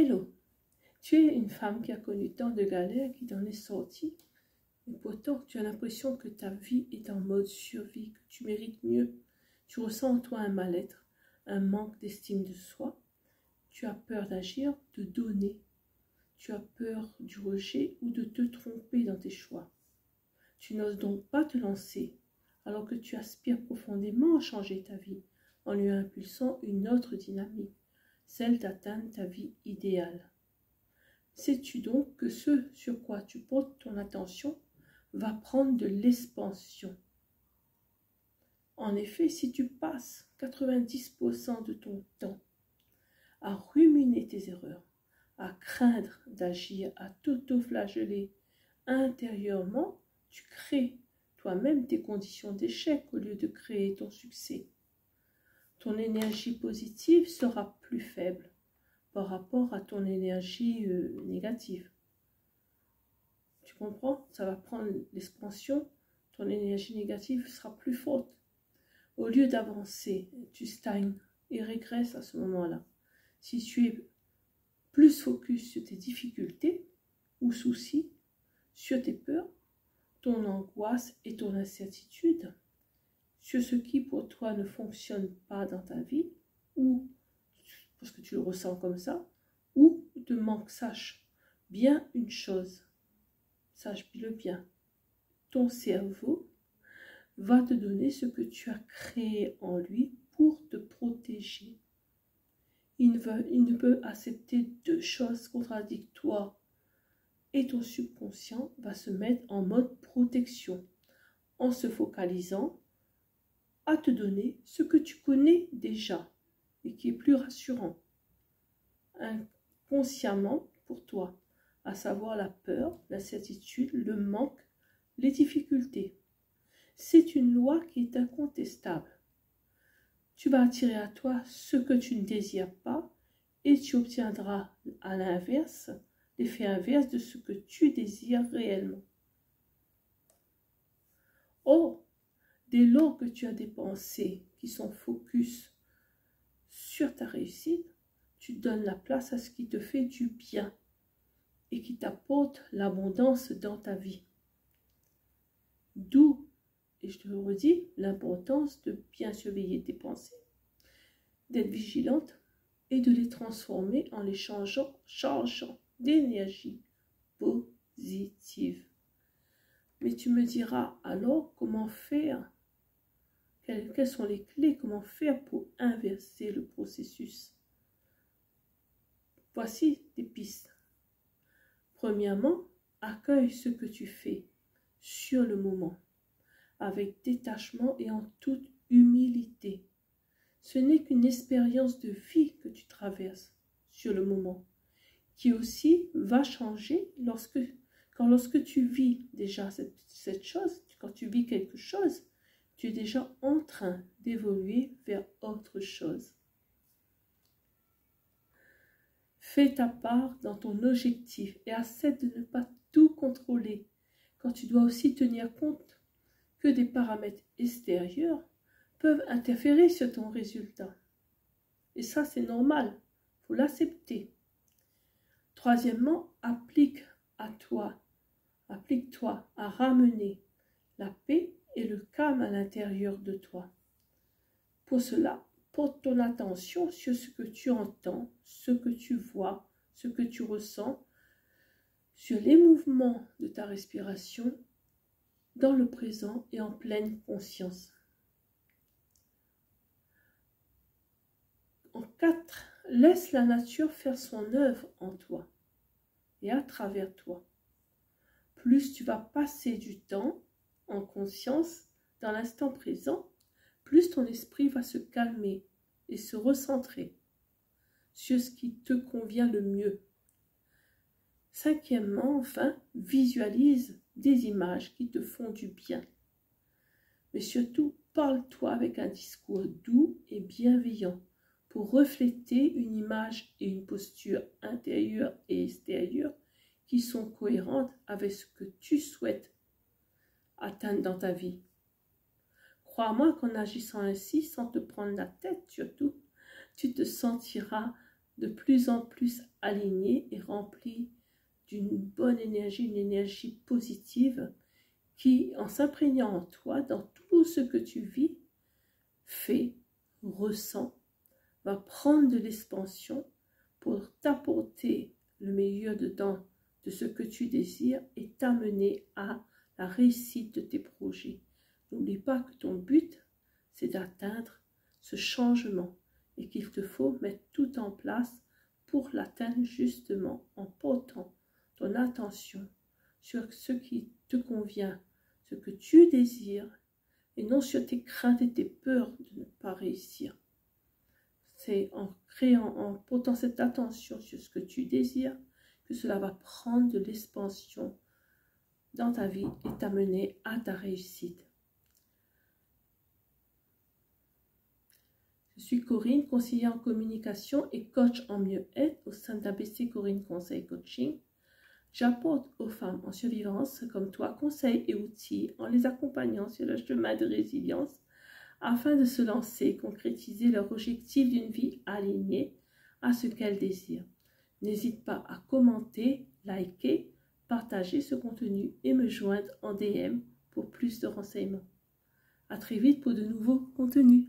Hello, tu es une femme qui a connu tant de galères, qui t'en est sortie, et pourtant tu as l'impression que ta vie est en mode survie, que tu mérites mieux. Tu ressens en toi un mal-être, un manque d'estime de soi. Tu as peur d'agir, de donner. Tu as peur du rejet ou de te tromper dans tes choix. Tu n'oses donc pas te lancer, alors que tu aspires profondément à changer ta vie, en lui impulsant une autre dynamique, celle d'atteindre ta vie idéale. Sais-tu donc que ce sur quoi tu portes ton attention va prendre de l'expansion? En effet, si tu passes 90% de ton temps à ruminer tes erreurs, à craindre d'agir, à t'auto-flageller intérieurement, tu crées toi-même tes conditions d'échec au lieu de créer ton succès. Ton énergie positive sera plus faible par rapport à ton énergie négative. Tu comprends? Ça va prendre l'expansion, ton énergie négative sera plus forte. Au lieu d'avancer, tu stagnes et régresses à ce moment-là. Si tu es plus focus sur tes difficultés ou soucis, sur tes peurs, ton angoisse et ton incertitude, sur ce qui pour toi ne fonctionne pas dans ta vie, ou parce que tu le ressens comme ça, ou te manque, sache bien une chose, sache-le bien, ton cerveau va te donner ce que tu as créé en lui pour te protéger. Il ne peut accepter deux choses contradictoires et ton subconscient va se mettre en mode protection en se focalisant à te donner ce que tu connais déjà et qui est plus rassurant inconsciemment pour toi, à savoir la peur, l'incertitude, le manque, les difficultés. C'est une loi qui est incontestable. Tu vas attirer à toi ce que tu ne désires pas et tu obtiendras à l'inverse l'effet inverse de ce que tu désires réellement. Or, dès lors que tu as des pensées qui sont focus sur ta réussite, tu donnes la place à ce qui te fait du bien et qui t'apporte l'abondance dans ta vie. D'où, et je te le redis, l'importance de bien surveiller tes pensées, d'être vigilante et de les transformer en les changeant d'énergie positive. Mais tu me diras alors comment faire, quelles sont les clés, comment faire pour inverser le processus. Voici des pistes. Premièrement, accueille ce que tu fais sur le moment, avec détachement et en toute humilité. Ce n'est qu'une expérience de vie que tu traverses sur le moment, qui aussi va changer lorsque tu vis déjà cette chose, quand tu vis quelque chose, tu es déjà en train d'évoluer vers autre chose. Fais ta part dans ton objectif et accepte de ne pas tout contrôler, quand tu dois aussi tenir compte que des paramètres extérieurs peuvent interférer sur ton résultat. Et ça, c'est normal, il faut l'accepter. Troisièmement, applique-toi à ramener la paix et le calme à l'intérieur de toi. Pour cela, porte ton attention sur ce que tu entends, ce que tu vois, ce que tu ressens, sur les mouvements de ta respiration dans le présent et en pleine conscience. En 4, laisse la nature faire son œuvre en toi et à travers toi. Plus tu vas passer du temps en conscience dans l'instant présent, plus ton esprit va se calmer et se recentrer sur ce qui te convient le mieux. Cinquièmement, enfin, visualise des images qui te font du bien. Mais surtout, parle-toi avec un discours doux et bienveillant pour refléter une image et une posture intérieure et extérieure qui sont cohérentes avec ce que tu souhaites atteindre dans ta vie. Crois-moi qu'en agissant ainsi, sans te prendre la tête surtout, tu te sentiras de plus en plus alignée et remplie d'une bonne énergie, une énergie positive qui, en s'imprégnant en toi, dans tout ce que tu vis, fais, ressens, va prendre de l'expansion pour t'apporter le meilleur dedans de ce que tu désires et t'amener à la réussite de tes projets. N'oublie pas que ton but, c'est d'atteindre ce changement et qu'il te faut mettre tout en place pour l'atteindre justement en portant ton attention sur ce qui te convient, ce que tu désires et non sur tes craintes et tes peurs de ne pas réussir. C'est en portant cette attention sur ce que tu désires que cela va prendre de l'expansion dans ta vie et t'amener à ta réussite. Je suis Corinne, conseillère en communication et coach en mieux-être au sein d'ABC Corinne Conseil Coaching. J'apporte aux femmes en survivance comme toi conseils et outils en les accompagnant sur le chemin de résilience afin de se lancer et concrétiser leur objectif d'une vie alignée à ce qu'elles désirent. N'hésite pas à commenter, liker, partager ce contenu et me joindre en DM pour plus de renseignements. À très vite pour de nouveaux contenus.